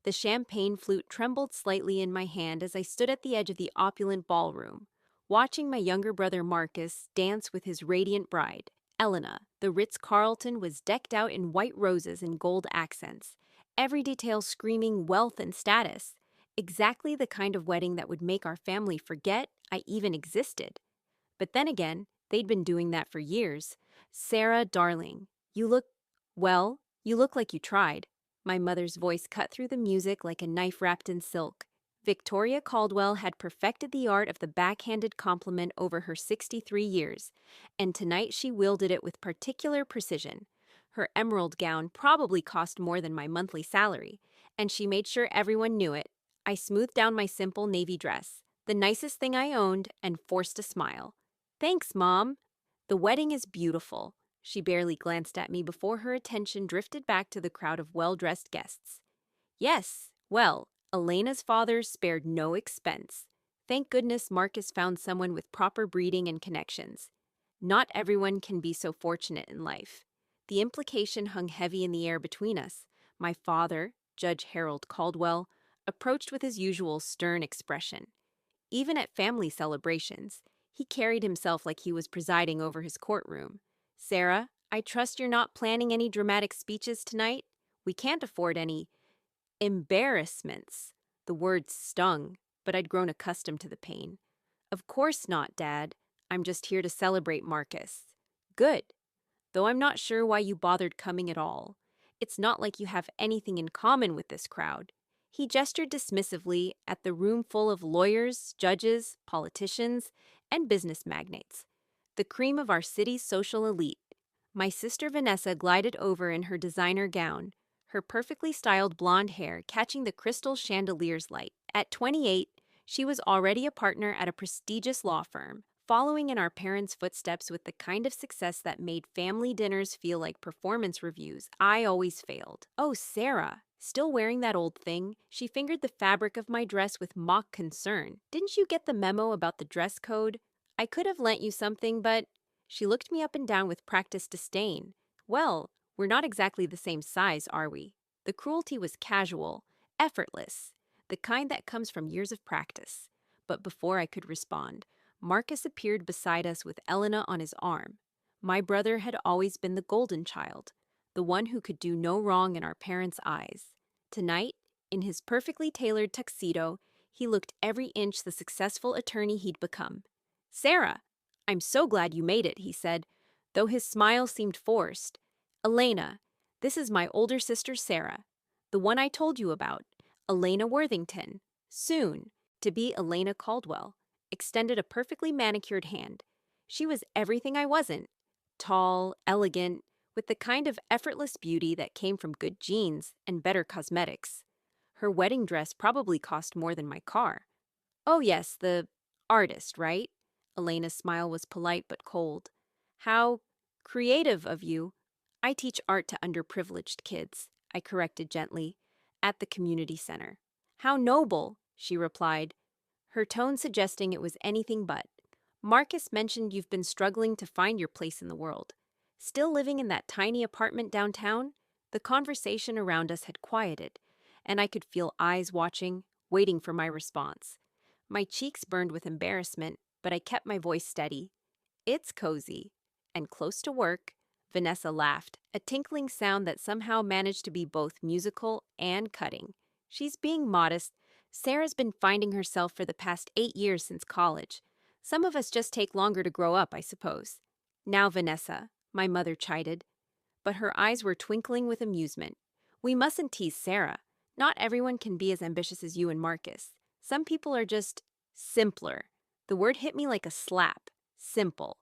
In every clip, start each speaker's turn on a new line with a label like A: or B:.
A: The champagne flute trembled slightly in my hand as I stood at the edge of the opulent ballroom, watching my younger brother Marcus dance with his radiant bride, Elena. The Ritz-Carlton was decked out in white roses and gold accents, every detail screaming wealth and status, exactly the kind of wedding that would make our family forget I even existed. But then again, they'd been doing that for years. "Sarah, darling, you look like you tried." My mother's voice cut through the music like a knife wrapped in silk. Victoria Caldwell had perfected the art of the backhanded compliment over her 63 years, and tonight she wielded it with particular precision. Her emerald gown probably cost more than my monthly salary, and she made sure everyone knew it. I smoothed down my simple navy dress, the nicest thing I owned, and forced a smile. "Thanks, Mom. The wedding is beautiful." She barely glanced at me before her attention drifted back to the crowd of well-dressed guests. "Yes, well, Elena's father spared no expense. Thank goodness Marcus found someone with proper breeding and connections. Not everyone can be so fortunate in life." The implication hung heavy in the air between us. My father, Judge Harold Caldwell, approached with his usual stern expression. Even at family celebrations, he carried himself like he was presiding over his courtroom. "Sarah, I trust you're not planning any dramatic speeches tonight? We can't afford any embarrassments." The words stung, but I'd grown accustomed to the pain. "Of course not, Dad. I'm just here to celebrate Marcus." "Good. Though I'm not sure why you bothered coming at all. It's not like you have anything in common with this crowd." He gestured dismissively at the room full of lawyers, judges, politicians, and business magnates, the cream of our city's social elite. My sister Vanessa glided over in her designer gown, her perfectly styled blonde hair catching the crystal chandelier's light. At 28, she was already a partner at a prestigious law firm, following in our parents' footsteps with the kind of success that made family dinners feel like performance reviews. I always failed. "Oh, Sarah." Still wearing that old thing, she fingered the fabric of my dress with mock concern. "Didn't you get the memo about the dress code? I could have lent you something, but—" She looked me up and down with practiced disdain. "Well, we're not exactly the same size, are we?" The cruelty was casual, effortless, the kind that comes from years of practice. But before I could respond, Marcus appeared beside us with Elena on his arm. My brother had always been the golden child, the one who could do no wrong in our parents' eyes. Tonight, in his perfectly tailored tuxedo, he looked every inch the successful attorney he'd become. "Sarah, I'm so glad you made it," he said, though his smile seemed forced. "Elena, this is my older sister Sarah, the one I told you about, Elena Worthington. Soon to be Elena Caldwell," extended a perfectly manicured hand. She was everything I wasn't. Tall, elegant, with the kind of effortless beauty that came from good genes and better cosmetics. Her wedding dress probably cost more than my car. "Oh yes, the artist, right?" Elena's smile was polite but cold. "How creative of you." "I teach art to underprivileged kids," I corrected gently, "at the community center." "How noble," she replied, her tone suggesting it was anything but. "Marcus mentioned you've been struggling to find your place in the world. Still living in that tiny apartment downtown?" The conversation around us had quieted, and I could feel eyes watching, waiting for my response. My cheeks burned with embarrassment, but I kept my voice steady. "It's cozy. And close to work." Vanessa laughed, a tinkling sound that somehow managed to be both musical and cutting. "She's being modest. Sarah's been finding herself for the past 8 years since college. Some of us just take longer to grow up, I suppose." "Now, Vanessa," my mother chided, but her eyes were twinkling with amusement. "We mustn't tease Sarah. Not everyone can be as ambitious as you and Marcus. Some people are just simpler." The word hit me like a slap. Simple.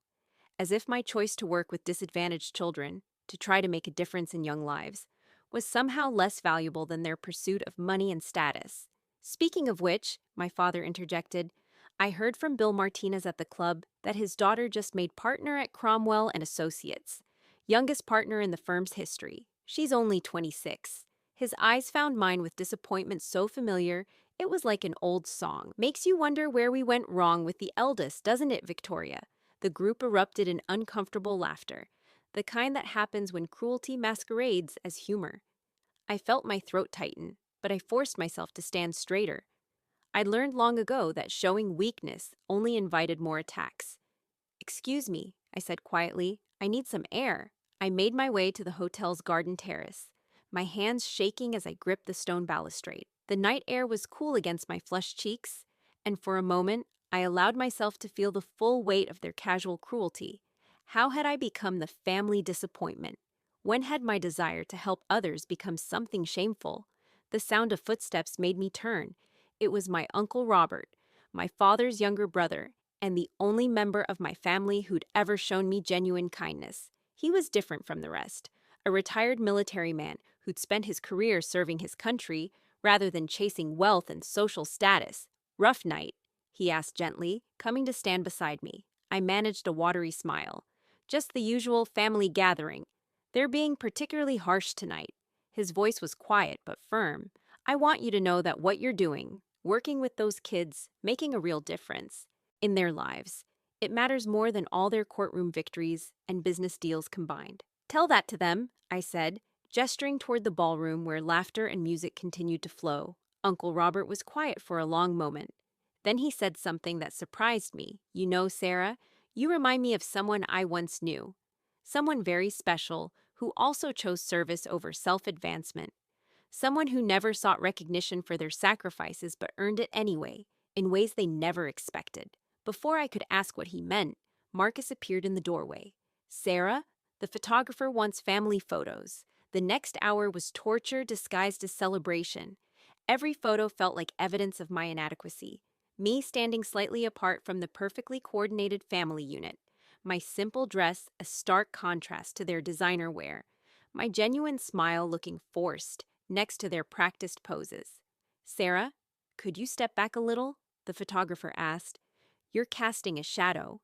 A: As if my choice to work with disadvantaged children, to try to make a difference in young lives, was somehow less valuable than their pursuit of money and status. "Speaking of which," my father interjected, "I heard from Bill Martinez at the club that his daughter just made partner at Cromwell and Associates, youngest partner in the firm's history. She's only 26. His eyes found mine with disappointment so familiar, it was like an old song. "Makes you wonder where we went wrong with the eldest, doesn't it, Victoria?" The group erupted in uncomfortable laughter, the kind that happens when cruelty masquerades as humor. I felt my throat tighten, but I forced myself to stand straighter. I'd learned long ago that showing weakness only invited more attacks. "Excuse me," I said quietly. "I need some air." I made my way to the hotel's garden terrace, my hands shaking as I gripped the stone balustrade. The night air was cool against my flushed cheeks, and for a moment, I allowed myself to feel the full weight of their casual cruelty. How had I become the family disappointment? When had my desire to help others become something shameful? The sound of footsteps made me turn. It was my Uncle Robert, my father's younger brother, and the only member of my family who'd ever shown me genuine kindness. He was different from the rest, a retired military man who'd spent his career serving his country rather than chasing wealth and social status. "Rough night?" he asked gently, coming to stand beside me. I managed a watery smile. "Just the usual family gathering. They're being particularly harsh tonight." His voice was quiet but firm. "I want you to know that what you're doing, working with those kids, making a real difference in their lives. It matters more than all their courtroom victories and business deals combined." "Tell that to them," I said, gesturing toward the ballroom where laughter and music continued to flow. Uncle Robert was quiet for a long moment. Then he said something that surprised me. "You know, Sarah, you remind me of someone I once knew. Someone very special who also chose service over self-advancement. Someone who never sought recognition for their sacrifices but earned it anyway, in ways they never expected." Before I could ask what he meant, Marcus appeared in the doorway. "Sarah, the photographer wants family photos." The next hour was torture disguised as celebration. Every photo felt like evidence of my inadequacy. Me standing slightly apart from the perfectly coordinated family unit. My simple dress a stark contrast to their designer wear. My genuine smile looking forced next to their practiced poses. "Sarah, could you step back a little?" the photographer asked. "You're casting a shadow."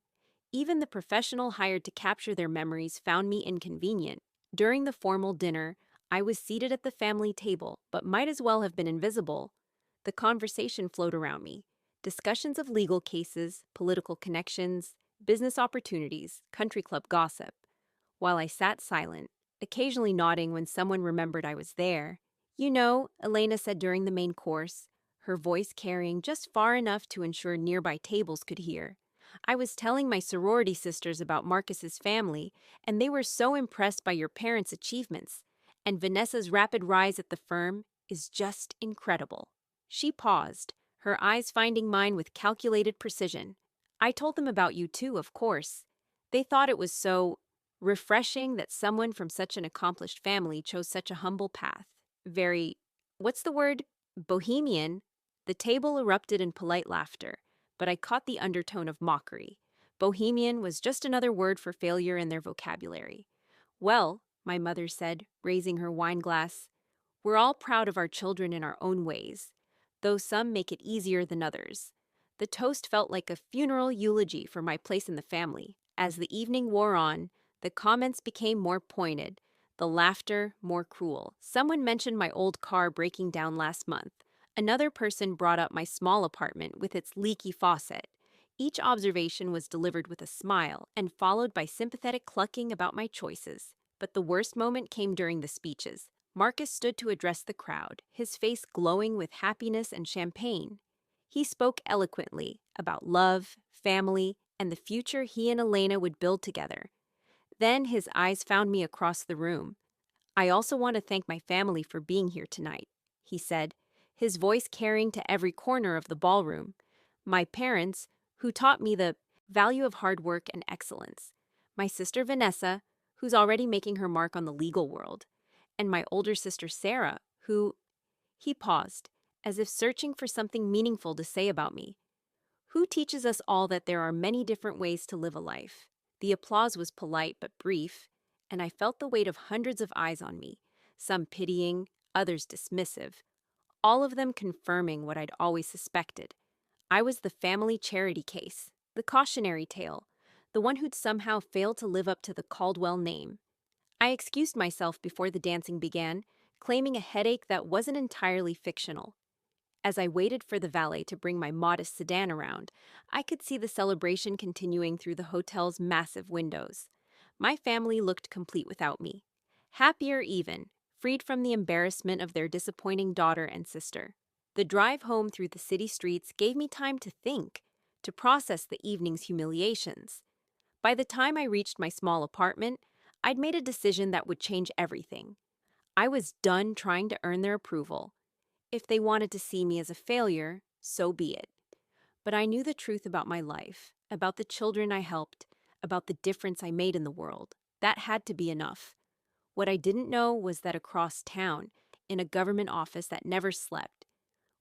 A: Even the professional hired to capture their memories found me inconvenient. During the formal dinner, I was seated at the family table, but might as well have been invisible. The conversation flowed around me. Discussions of legal cases, political connections, business opportunities, country club gossip. While I sat silent, occasionally nodding when someone remembered I was there. "You know," Elena said during the main course, her voice carrying just far enough to ensure nearby tables could hear. "I was telling my sorority sisters about Marcus's family, and they were so impressed by your parents' achievements. And Vanessa's rapid rise at the firm is just incredible." She paused, her eyes finding mine with calculated precision. "I told them about you too, of course. They thought it was so refreshing that someone from such an accomplished family chose such a humble path. Very, what's the word? Bohemian." The table erupted in polite laughter, but I caught the undertone of mockery. Bohemian was just another word for failure in their vocabulary. "Well," my mother said, raising her wine glass, "we're all proud of our children in our own ways, though some make it easier than others." The toast felt like a funeral eulogy for my place in the family. As the evening wore on, the comments became more pointed, the laughter more cruel. Someone mentioned my old car breaking down last month. Another person brought up my small apartment with its leaky faucet. Each observation was delivered with a smile and followed by sympathetic clucking about my choices. But the worst moment came during the speeches. Marcus stood to address the crowd, his face glowing with happiness and champagne. He spoke eloquently about love, family, and the future he and Elena would build together. Then his eyes found me across the room. "I also want to thank my family for being here tonight," he said, his voice carrying to every corner of the ballroom. "My parents, who taught me the value of hard work and excellence. My sister Vanessa, who's already making her mark on the legal world. And my older sister Sarah, who—" He paused, as if searching for something meaningful to say about me. "Who teaches us all that there are many different ways to live a life." The applause was polite but brief, and I felt the weight of hundreds of eyes on me, some pitying, others dismissive, all of them confirming what I'd always suspected. I was the family charity case, the cautionary tale, the one who'd somehow failed to live up to the Caldwell name. I excused myself before the dancing began, claiming a headache that wasn't entirely fictional. As I waited for the valet to bring my modest sedan around, I could see the celebration continuing through the hotel's massive windows. My family looked complete without me. Happier even, freed from the embarrassment of their disappointing daughter and sister. The drive home through the city streets gave me time to think, to process the evening's humiliations. By the time I reached my small apartment, I'd made a decision that would change everything. I was done trying to earn their approval. If they wanted to see me as a failure, so be it. But I knew the truth about my life, about the children I helped, about the difference I made in the world. That had to be enough. What I didn't know was that across town, in a government office that never slept,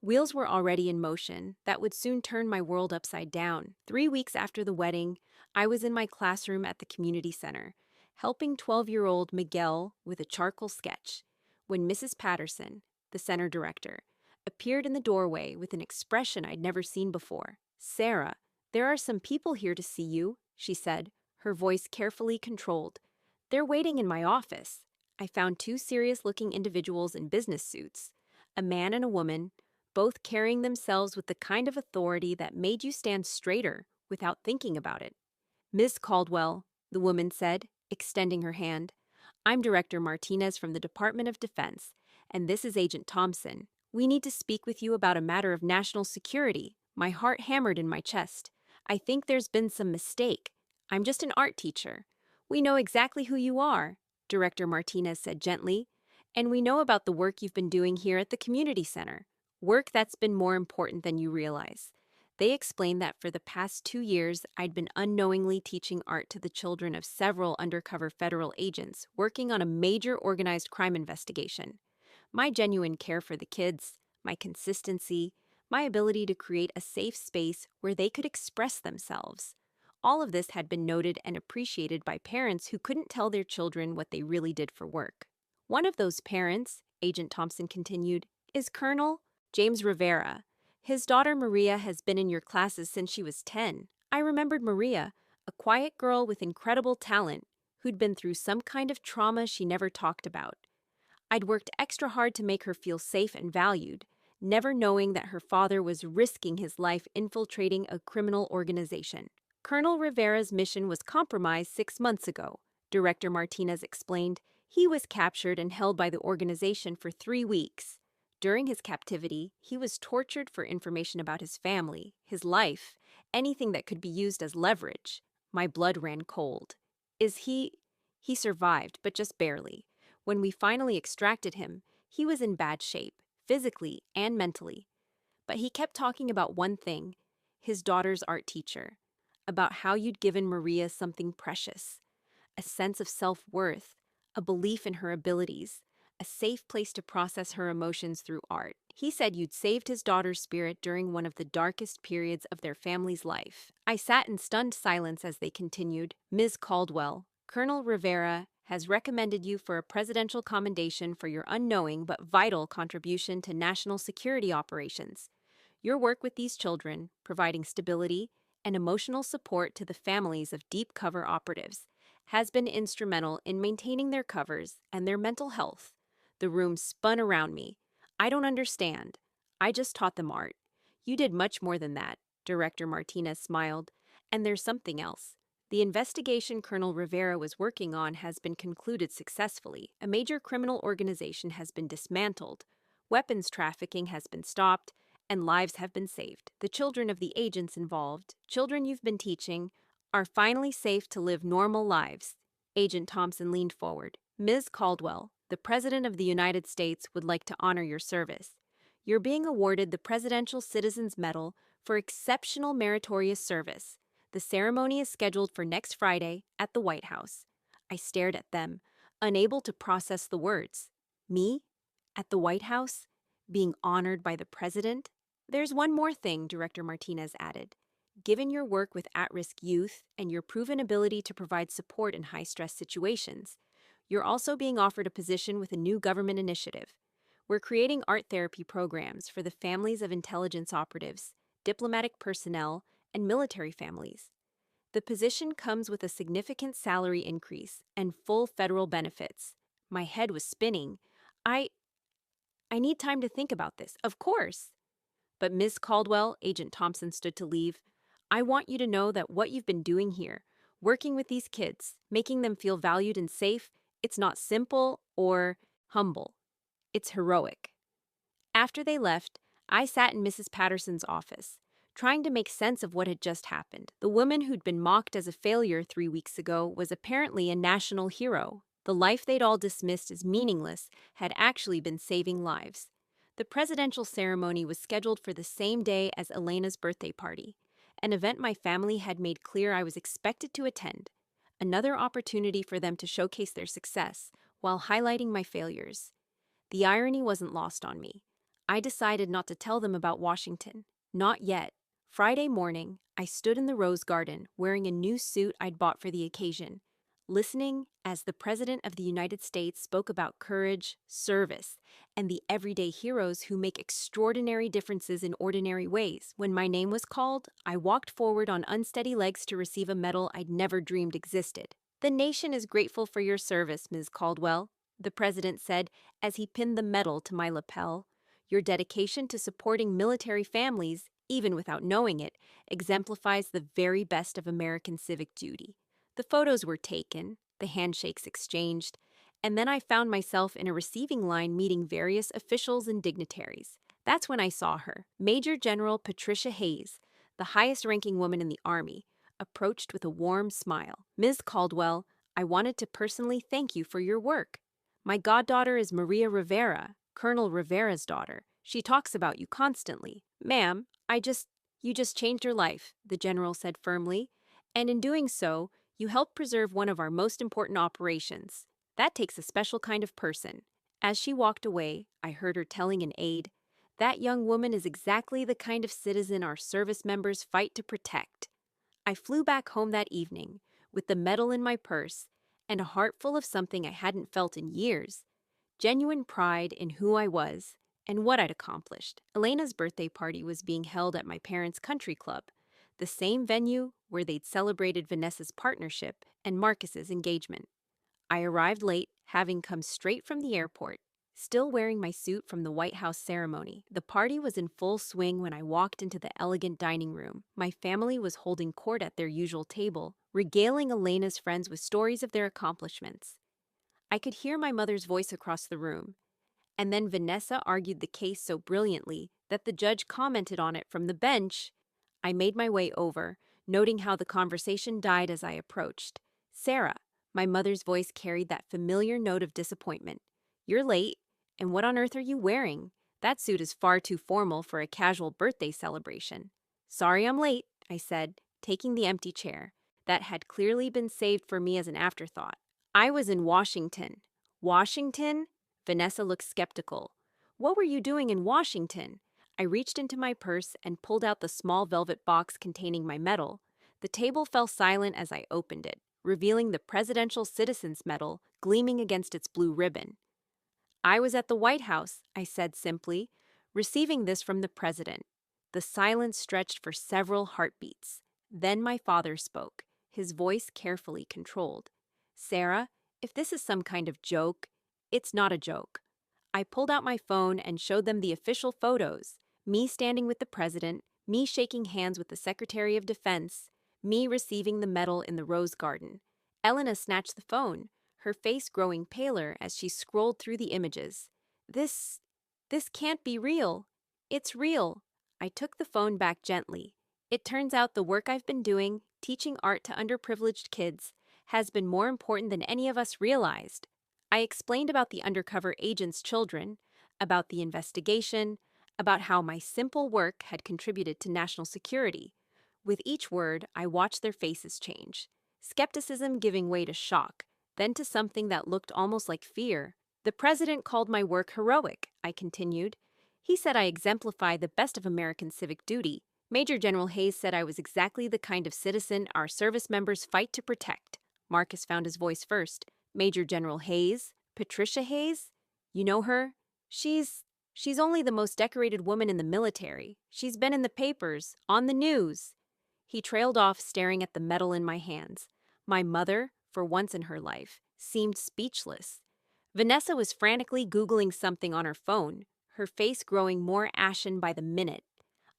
A: wheels were already in motion that would soon turn my world upside down. 3 weeks after the wedding, I was in my classroom at the community center, helping 12-year-old Miguel with a charcoal sketch, when Mrs. Patterson, the center director, appeared in the doorway with an expression I'd never seen before. "Sarah, there are some people here to see you," she said, her voice carefully controlled. "They're waiting in my office." I found two serious-looking individuals in business suits, a man and a woman, both carrying themselves with the kind of authority that made you stand straighter without thinking about it. "Miss Caldwell," the woman said, extending her hand, "I'm Director Martinez from the Department of Defense, and this is Agent Thompson. We need to speak with you about a matter of national security." My heart hammered in my chest. "I think there's been some mistake. I'm just an art teacher." "We know exactly who you are," Director Martinez said gently, "and we know about the work you've been doing here at the community center. Work that's been more important than you realize." They explained that for the past 2 years, I'd been unknowingly teaching art to the children of several undercover federal agents working on a major organized crime investigation. My genuine care for the kids, my consistency, my ability to create a safe space where they could express themselves. All of this had been noted and appreciated by parents who couldn't tell their children what they really did for work. One of those parents, Agent Thompson continued, is Colonel James Rivera. His daughter Maria has been in your classes since she was 10. I remembered Maria, a quiet girl with incredible talent who'd been through some kind of trauma she never talked about. I'd worked extra hard to make her feel safe and valued, never knowing that her father was risking his life infiltrating a criminal organization. Colonel Rivera's mission was compromised 6 months ago, Director Martinez explained. He was captured and held by the organization for 3 weeks. During his captivity, he was tortured for information about his family, his life, anything that could be used as leverage. My blood ran cold. He survived, but just barely. When we finally extracted him, he was in bad shape, physically and mentally. But he kept talking about one thing, his daughter's art teacher, about how you'd given Maria something precious, a sense of self-worth, a belief in her abilities, a safe place to process her emotions through art. He said you'd saved his daughter's spirit during one of the darkest periods of their family's life. I sat in stunned silence as they continued. "Ms. Caldwell, Colonel Rivera has recommended you for a presidential commendation for your unknowing but vital contribution to national security operations. Your work with these children, providing stability and emotional support to the families of deep cover operatives, has been instrumental in maintaining their covers and their mental health." The room spun around me. "I don't understand. I just taught them art." "You did much more than that," Director Martinez smiled. "And there's something else. The investigation Colonel Rivera was working on has been concluded successfully. A major criminal organization has been dismantled. Weapons trafficking has been stopped, and lives have been saved. The children of the agents involved, children you've been teaching, are finally safe to live normal lives." Agent Thompson leaned forward. "Ms. Caldwell, the President of the United States would like to honor your service. You're being awarded the Presidential Citizens Medal for exceptional meritorious service. The ceremony is scheduled for next Friday at the White House." I stared at them, unable to process the words. Me? At the White House? Being honored by the president? "There's one more thing," Director Martinez added. "Given your work with at-risk youth and your proven ability to provide support in high-stress situations, you're also being offered a position with a new government initiative. We're creating art therapy programs for the families of intelligence operatives, diplomatic personnel, and military families. The position comes with a significant salary increase and full federal benefits." My head was spinning. I need time to think about this, of course. "But Ms. Caldwell," Agent Thompson stood to leave, "I want you to know that what you've been doing here, working with these kids, making them feel valued and safe, it's not simple or..." humble. It's heroic. After they left, I sat in Mrs. Patterson's office, trying to make sense of what had just happened. The woman who'd been mocked as a failure 3 weeks ago was apparently a national hero. The life they'd all dismissed as meaningless had actually been saving lives. The presidential ceremony was scheduled for the same day as Elena's birthday party, an event my family had made clear I was expected to attend. Another opportunity for them to showcase their success while highlighting my failures. The irony wasn't lost on me. I decided not to tell them about Washington. Not yet. Friday morning, I stood in the Rose Garden wearing a new suit I'd bought for the occasion, listening as the President of the United States spoke about courage, service, and the everyday heroes who make extraordinary differences in ordinary ways. When my name was called, I walked forward on unsteady legs to receive a medal I'd never dreamed existed. "The nation is grateful for your service, Ms. Caldwell," the President said as he pinned the medal to my lapel. "Your dedication to supporting military families, even without knowing it, exemplifies the very best of American civic duty." The photos were taken, the handshakes exchanged, and then I found myself in a receiving line meeting various officials and dignitaries. That's when I saw her. Major General Patricia Hayes, the highest-ranking woman in the Army, approached with a warm smile. "Ms. Caldwell, I wanted to personally thank you for your work. My goddaughter is Maria Rivera, Colonel Rivera's daughter. She talks about you constantly." "Ma'am, you just changed her life," the general said firmly. "And in doing so, you helped preserve one of our most important operations. That takes a special kind of person." As she walked away, I heard her telling an aide, "That young woman is exactly the kind of citizen our service members fight to protect." I flew back home that evening, with the medal in my purse and a heart full of something I hadn't felt in years. Genuine pride in who I was and what I'd accomplished. Elena's birthday party was being held at my parents' country club, the same venue where they'd celebrated Vanessa's partnership and Marcus's engagement. I arrived late, having come straight from the airport, still wearing my suit from the White House ceremony. The party was in full swing when I walked into the elegant dining room. My family was holding court at their usual table, regaling Elena's friends with stories of their accomplishments. I could hear my mother's voice across the room, and then Vanessa argued the case so brilliantly that the judge commented on it from the bench. I made my way over, noting how the conversation died as I approached. "Sarah," my mother's voice carried that familiar note of disappointment. "You're late, and what on earth are you wearing? That suit is far too formal for a casual birthday celebration." "Sorry I'm late," I said, taking the empty chair that had clearly been saved for me as an afterthought. "I was in Washington." "Washington?" Vanessa looked skeptical. "What were you doing in Washington?" I reached into my purse and pulled out the small velvet box containing my medal. The table fell silent as I opened it, revealing the Presidential Citizen's Medal gleaming against its blue ribbon. "I was at the White House," I said simply, "receiving this from the president." The silence stretched for several heartbeats. Then my father spoke, his voice carefully controlled. "Sarah, if this is some kind of joke, it's not a joke." I pulled out my phone and showed them the official photos. Me standing with the president, me shaking hands with the Secretary of Defense, me receiving the medal in the Rose Garden. Elena snatched the phone, her face growing paler as she scrolled through the images. This can't be real." "It's real." I took the phone back gently. "It turns out the work I've been doing, teaching art to underprivileged kids, has been more important than any of us realized." I explained about the undercover agent's children, about the investigation, about how my simple work had contributed to national security. With each word, I watched their faces change. Skepticism giving way to shock, then to something that looked almost like fear. "The president called my work heroic," I continued. "He said I exemplify the best of American civic duty. Major General Hayes said I was exactly the kind of citizen our service members fight to protect." Marcus found his voice first. "Major General Hayes? Patricia Hayes? You know her? She's only the most decorated woman in the military. She's been in the papers, on the news." He trailed off, staring at the medal in my hands. My mother, for once in her life, seemed speechless. Vanessa was frantically Googling something on her phone, her face growing more ashen by the minute.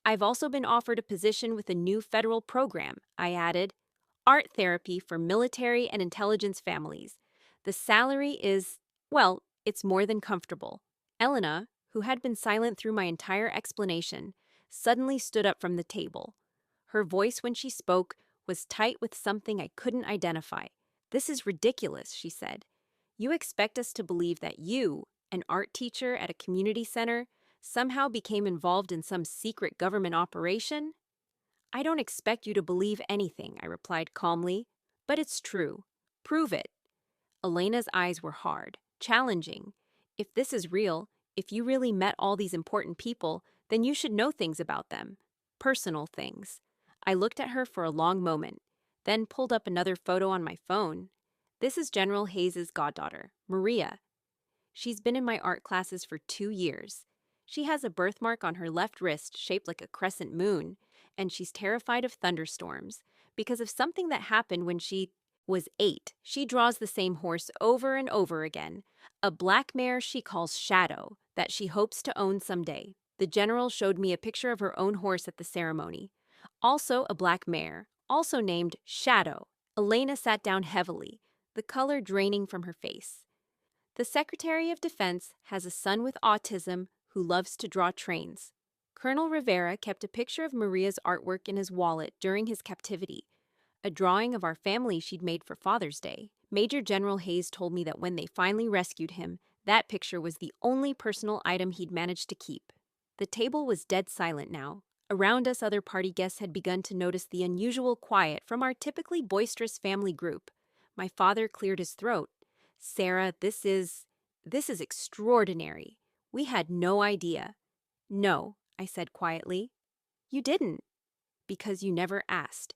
A: "I've also been offered a position with a new federal program," I added. "Art therapy for military and intelligence families. The salary is, well, It's more than comfortable. Elena, who had been silent through my entire explanation, suddenly stood up from the table. Her voice when she spoke was tight with something I couldn't identify. "This is ridiculous," she said. "You expect us to believe that you, an art teacher at a community center, somehow became involved in some secret government operation?" "I don't expect you to believe anything," I replied calmly. "But it's true. Prove it." Elena's eyes were hard, challenging. "If this is real, if you really met all these important people, then you should know things about them. Personal things." I looked at her for a long moment, then pulled up another photo on my phone. "This is General Hayes's goddaughter, Maria. She's been in my art classes for 2 years. She has a birthmark on her left wrist shaped like a crescent moon, and she's terrified of thunderstorms because of something that happened when she was 8. She draws the same horse over and over again, a black mare she calls Shadow, that she hopes to own someday." The general showed me a picture of her own horse at the ceremony. Also a black mare, also named Shadow. Elena sat down heavily, the color draining from her face. "The Secretary of Defense has a son with autism who loves to draw trains." Colonel Rivera kept a picture of Maria's artwork in his wallet during his captivity, a drawing of our family she'd made for Father's Day. Major General Hayes told me that when they finally rescued him, that picture was the only personal item he'd managed to keep. The table was dead silent now. Around us, other party guests had begun to notice the unusual quiet from our typically boisterous family group. My father cleared his throat. "Sarah, this is extraordinary. We had no idea." "No," I said quietly. "You didn't. Because you never asked.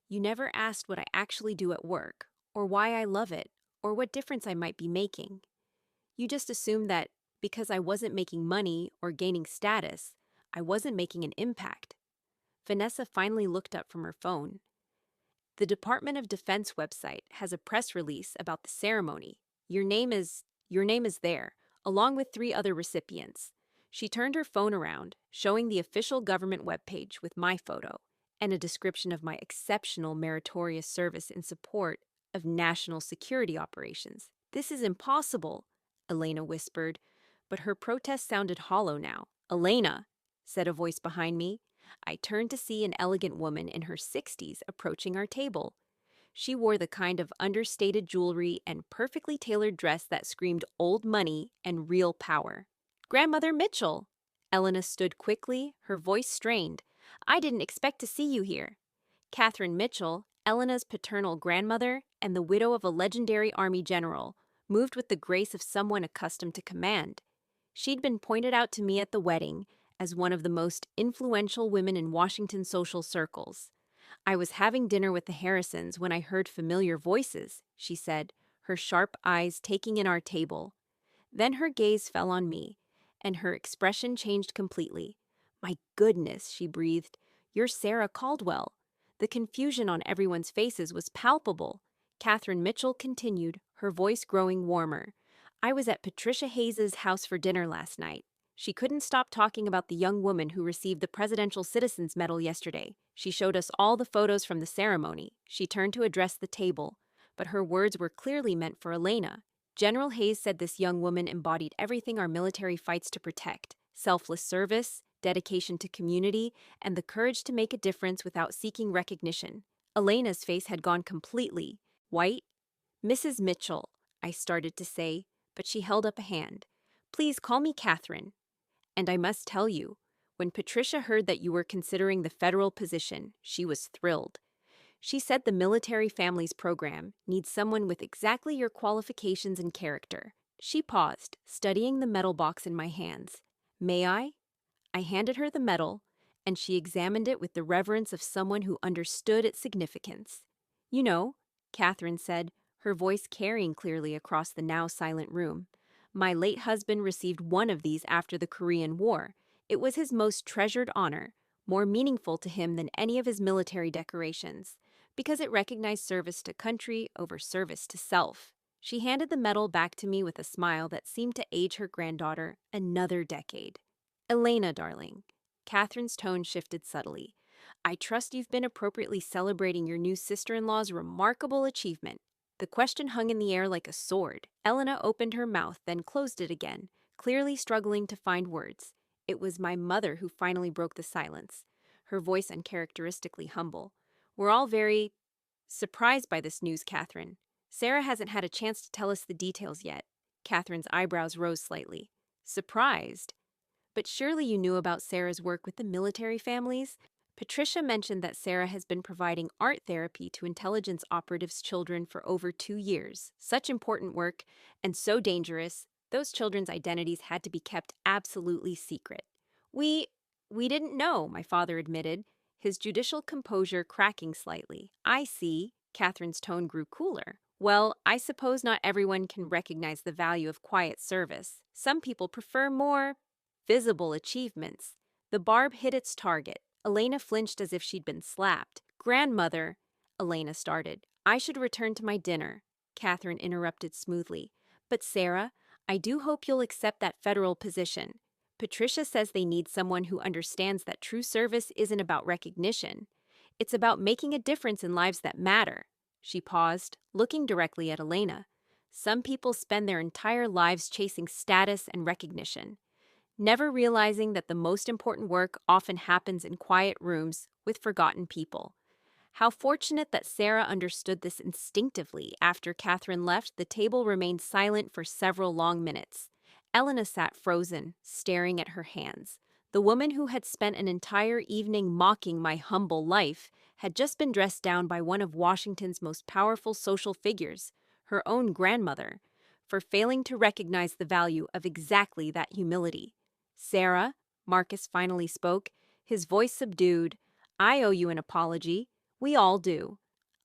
A: You never asked what I actually do at work, or why I love it, or what difference I might be making. You just assumed that because I wasn't making money or gaining status, I wasn't making an impact." Vanessa finally looked up from her phone. "The Department of Defense website has a press release about the ceremony. Your name is there, along with 3 other recipients." She turned her phone around, showing the official government webpage with my photo and a description of my exceptional meritorious service in support of national security operations. "This is impossible," Elena whispered, but her protest sounded hollow now. "Elena," said a voice behind me. I turned to see an elegant woman in her 60s approaching our table. She wore the kind of understated jewelry and perfectly tailored dress that screamed old money and real power. "Grandmother Mitchell!" Elena stood quickly, her voice strained. "I didn't expect to see you here." Catherine Mitchell, Elena's paternal grandmother and the widow of a legendary Army general, moved with the grace of someone accustomed to command. She'd been pointed out to me at the wedding as one of the most influential women in Washington social circles. "I was having dinner with the Harrisons when I heard familiar voices," she said, her sharp eyes taking in our table. Then her gaze fell on me, and her expression changed completely. "My goodness," she breathed, "you're Sarah Caldwell." The confusion on everyone's faces was palpable. Catherine Mitchell continued, her voice growing warmer. "I was at Patricia Hayes's house for dinner last night. She couldn't stop talking about the young woman who received the Presidential Citizens Medal yesterday. She showed us all the photos from the ceremony." She turned to address the table, but her words were clearly meant for Elena. "General Hayes said this young woman embodied everything our military fights to protect: selfless service, dedication to community, and the courage to make a difference without seeking recognition." Elena's face had gone completely white. "Mrs. Mitchell," I started to say, but she held up a hand. "Please call me Catherine. And I must tell you, when Patricia heard that you were considering the federal position, she was thrilled. She said the military families program needs someone with exactly your qualifications and character." She paused, studying the medal box in my hands. "May I?" I handed her the medal, and she examined it with the reverence of someone who understood its significance. "You know," Catherine said, her voice carrying clearly across the now silent room, "my late husband received one of these after the Korean War. It was his most treasured honor, more meaningful to him than any of his military decorations, because it recognized service to country over service to self." She handed the medal back to me with a smile that seemed to age her granddaughter another decade. "Elena, darling," Catherine's tone shifted subtly, "I trust you've been appropriately celebrating your new sister-in-law's remarkable achievement." The question hung in the air like a sword. Elena opened her mouth, then closed it again, clearly struggling to find words. It was my mother who finally broke the silence, her voice uncharacteristically humble. We're all very surprised by this news, Catherine. Sarah hasn't had a chance to tell us the details yet. Catherine's eyebrows rose slightly. Surprised? But surely you knew about Sarah's work with the military families? Patricia mentioned that Sarah has been providing art therapy to intelligence operatives' children for over 2 years. Such important work, and so dangerous, those children's identities had to be kept absolutely secret. We didn't know, my father admitted, his judicial composure cracking slightly. I see. Catherine's tone grew cooler. Well, I suppose not everyone can recognize the value of quiet service. Some people prefer more visible achievements. The barb hit its target. Elena flinched as if she'd been slapped. Grandmother, Elena started. I should return to my dinner, Catherine interrupted smoothly. But Sarah, I do hope you'll accept that federal position. Patricia says they need someone who understands that true service isn't about recognition. It's about making a difference in lives that matter. She paused, looking directly at Elena. Some people spend their entire lives chasing status and recognition, never realizing that the most important work often happens in quiet rooms with forgotten people. How fortunate that Sarah understood this instinctively. After Catherine left, the table remained silent for several long minutes. Elena sat frozen, staring at her hands. The woman who had spent an entire evening mocking my humble life had just been dressed down by one of Washington's most powerful social figures, her own grandmother, for failing to recognize the value of exactly that humility. Sarah, Marcus finally spoke, his voice subdued. I owe you an apology. We all do.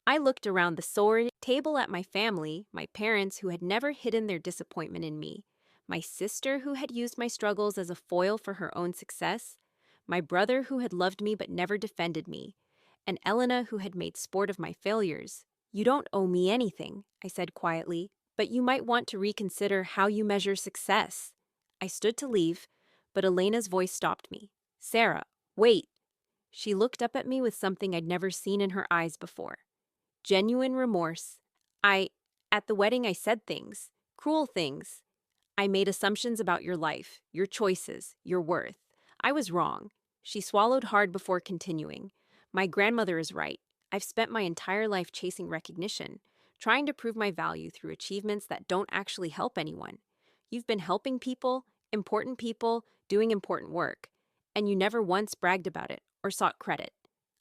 A: I looked around the sordid table at my family, my parents who had never hidden their disappointment in me, my sister who had used my struggles as a foil for her own success, my brother who had loved me but never defended me, and Elena who had made sport of my failures. You don't owe me anything, I said quietly, but you might want to reconsider how you measure success. I stood to leave, but Elena's voice stopped me. Sarah, wait. She looked up at me with something I'd never seen in her eyes before. Genuine remorse. At the wedding I said things, cruel things. I made assumptions about your life, your choices, your worth. I was wrong. She swallowed hard before continuing. My grandmother is right. I've spent my entire life chasing recognition, trying to prove my value through achievements that don't actually help anyone. You've been helping people, doing important work, and you never once bragged about it or sought credit.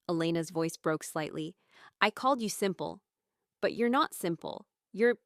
A: Elena's voice broke slightly. I called you simple, but you're not simple. You're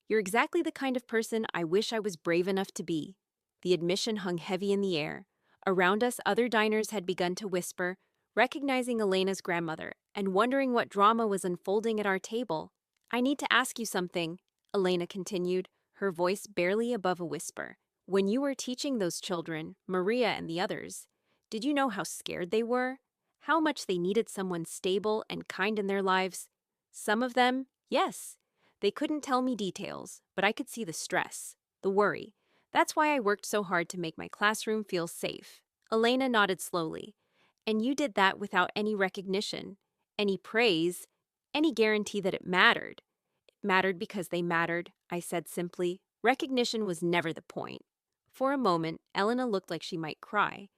A: exactly the kind of person I wish I was brave enough to be. The admission hung heavy in the air. Around us, other diners had begun to whisper, recognizing Elena's grandmother and wondering what drama was unfolding at our table. I need to ask you something, Elena continued, her voice barely above a whisper. When you were teaching those children, Maria and the others, did you know how scared they were? How much they needed someone stable and kind in their lives? Some of them, yes. They couldn't tell me details, but I could see the stress, the worry. That's why I worked so hard to make my classroom feel safe. Elena nodded slowly. And you did that without any recognition, any praise, any guarantee that it mattered. It mattered because they mattered, I said simply. Recognition was never the point. For a moment, Elena looked like she might cry.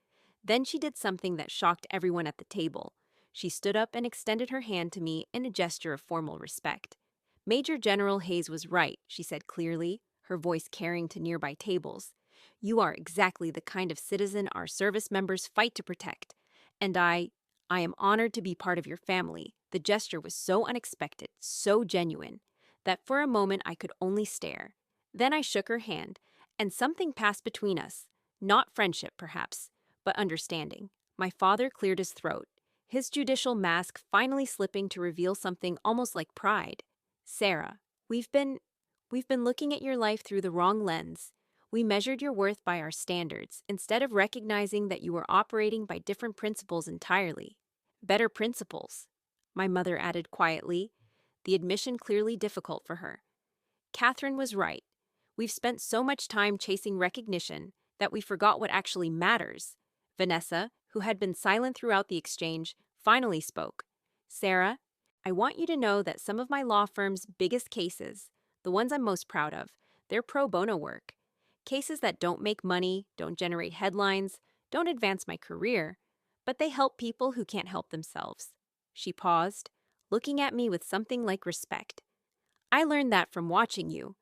A: Then she did something that shocked everyone at the table. She stood up and extended her hand to me in a gesture of formal respect. Major General Hayes was right, she said clearly, her voice carrying to nearby tables. You are exactly the kind of citizen our service members fight to protect. And I am honored to be part of your family. The gesture was so unexpected, so genuine, that for a moment I could only stare. Then I shook her hand, and something passed between us. Not friendship, perhaps, but understanding. My father cleared his throat, his judicial mask finally slipping to reveal something almost like pride. Sarah, we've been looking at your life through the wrong lens. We measured your worth by our standards, instead of recognizing that you were operating by different principles entirely. Better principles, my mother added quietly, the admission clearly difficult for her. Catherine was right. We've spent so much time chasing recognition that we forgot what actually matters. Vanessa, who had been silent throughout the exchange, finally spoke. Sarah, I want you to know that some of my law firm's biggest cases, the ones I'm most proud of, they're pro bono work. Cases that don't make money, don't generate headlines, don't advance my career, but they help people who can't help themselves. She paused, looking at me with something like respect. I learned that from watching you.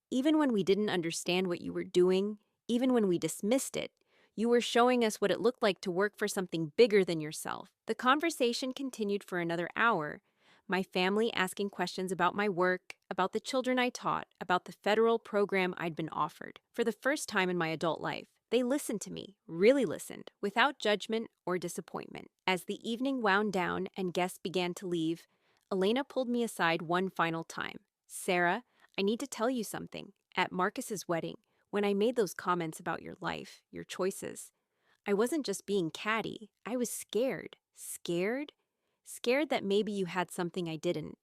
A: Even when we didn't understand what you were doing, even when we dismissed it, you were showing us what it looked like to work for something bigger than yourself. The conversation continued for another hour, my family asking questions about my work, about the children I taught, about the federal program I'd been offered. For the first time in my adult life, they listened to me, really listened, without judgment or disappointment. As the evening wound down and guests began to leave, Elena pulled me aside one final time. Sarah, I need to tell you something. At Marcus's wedding, when I made those comments about your life, your choices, I wasn't just being catty. I was scared. Scared? Scared that maybe you had something I didn't.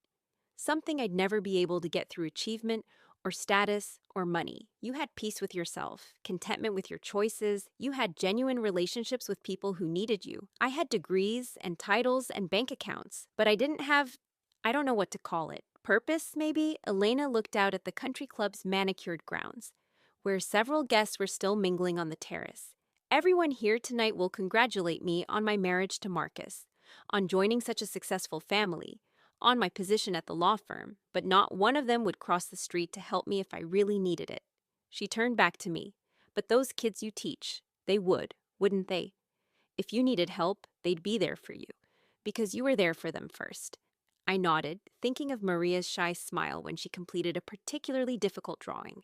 A: Something I'd never be able to get through achievement or status or money. You had peace with yourself, contentment with your choices. You had genuine relationships with people who needed you. I had degrees and titles and bank accounts, but I didn't have, I don't know what to call it. Purpose, maybe? Elena looked out at the country club's manicured grounds, where several guests were still mingling on the terrace. Everyone here tonight will congratulate me on my marriage to Marcus, on joining such a successful family, on my position at the law firm, but not one of them would cross the street to help me if I really needed it. She turned back to me. But those kids you teach, they would, wouldn't they? If you needed help, they'd be there for you, because you were there for them first. I nodded, thinking of Maria's shy smile when she completed a particularly difficult drawing,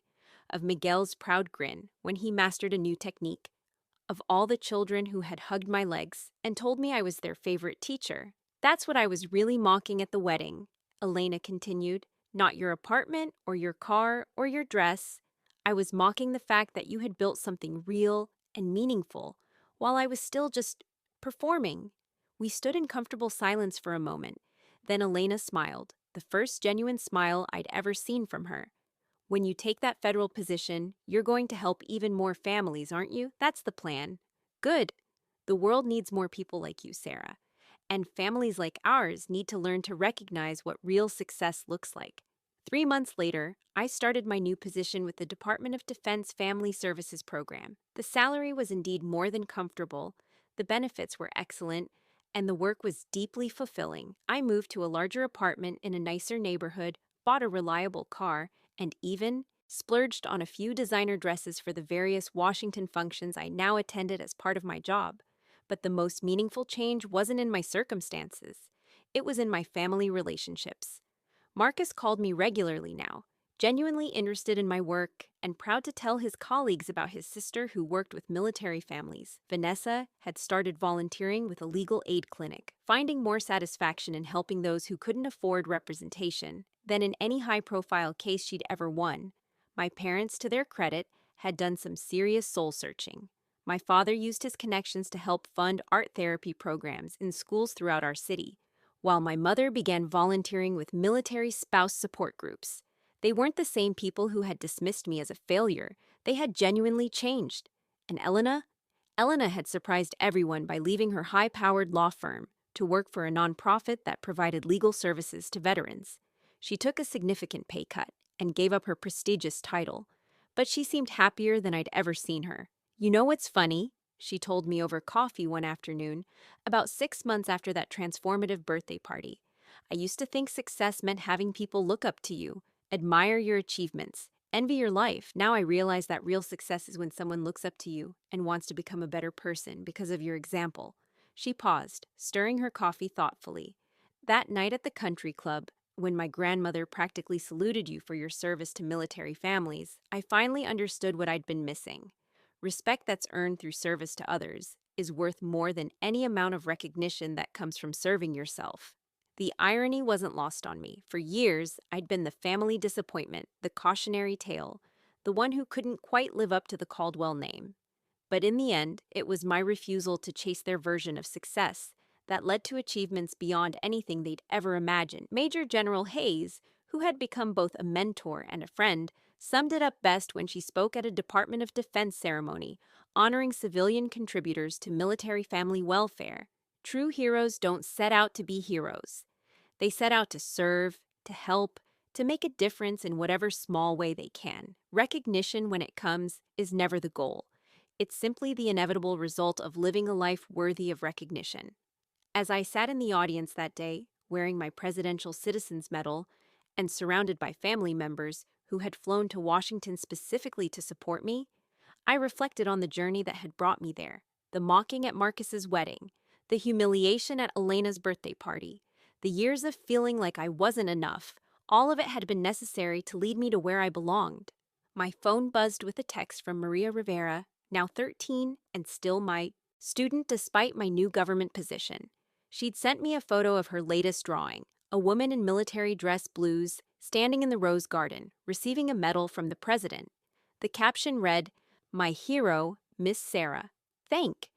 A: of Miguel's proud grin when he mastered a new technique, of all the children who had hugged my legs and told me I was their favorite teacher. That's what I was really mocking at the wedding, Elena continued. Not your apartment or your car or your dress. I was mocking the fact that you had built something real and meaningful while I was still just performing. We stood in comfortable silence for a moment. Then Elena smiled, the first genuine smile I'd ever seen from her. When you take that federal position, you're going to help even more families, aren't you? That's the plan. Good. The world needs more people like you, Sarah. And families like ours need to learn to recognize what real success looks like. 3 months later, I started my new position with the Department of Defense Family Services Program. The salary was indeed more than comfortable, the benefits were excellent, and the work was deeply fulfilling. I moved to a larger apartment in a nicer neighborhood, bought a reliable car, and even splurged on a few designer dresses for the various Washington functions I now attended as part of my job. But the most meaningful change wasn't in my circumstances. It was in my family relationships. Marcus called me regularly now, genuinely interested in my work and proud to tell his colleagues about his sister who worked with military families. Vanessa had started volunteering with a legal aid clinic, finding more satisfaction in helping those who couldn't afford representation than in any high-profile case she'd ever won. My parents, to their credit, had done some serious soul-searching. My father used his connections to help fund art therapy programs in schools throughout our city, while my mother began volunteering with military spouse support groups. They weren't the same people who had dismissed me as a failure. They had genuinely changed. And Elena had surprised everyone by leaving her high-powered law firm to work for a nonprofit that provided legal services to veterans. She took a significant pay cut and gave up her prestigious title, but she seemed happier than I'd ever seen her. You know what's funny? She told me over coffee one afternoon, about 6 months after that transformative birthday party. I used to think success meant having people look up to you, admire your achievements, envy your life. Now I realize that real success is when someone looks up to you and wants to become a better person because of your example. She paused, stirring her coffee thoughtfully. That night at the country club, when my grandmother practically saluted you for your service to military families, I finally understood what I'd been missing. Respect that's earned through service to others is worth more than any amount of recognition that comes from serving yourself. The irony wasn't lost on me. For years, I'd been the family disappointment, the cautionary tale, the one who couldn't quite live up to the Caldwell name. But in the end, it was my refusal to chase their version of success that led to achievements beyond anything they'd ever imagined. Major General Hayes, who had become both a mentor and a friend, summed it up best when she spoke at a Department of Defense ceremony, honoring civilian contributors to military family welfare. True heroes don't set out to be heroes. They set out to serve, to help, to make a difference in whatever small way they can. Recognition, when it comes, is never the goal. It's simply the inevitable result of living a life worthy of recognition. As I sat in the audience that day, wearing my Presidential Citizens Medal and surrounded by family members who had flown to Washington specifically to support me, I reflected on the journey that had brought me there: the mocking at Marcus's wedding, the humiliation at Elena's birthday party, the years of feeling like I wasn't enough. All of it had been necessary to lead me to where I belonged. My phone buzzed with a text from Maria Rivera, now 13 and still my student despite my new government position. She'd sent me a photo of her latest drawing, a woman in military dress blues standing in the Rose Garden, receiving a medal from the president. The caption read, "My hero, Miss Sarah. Thank."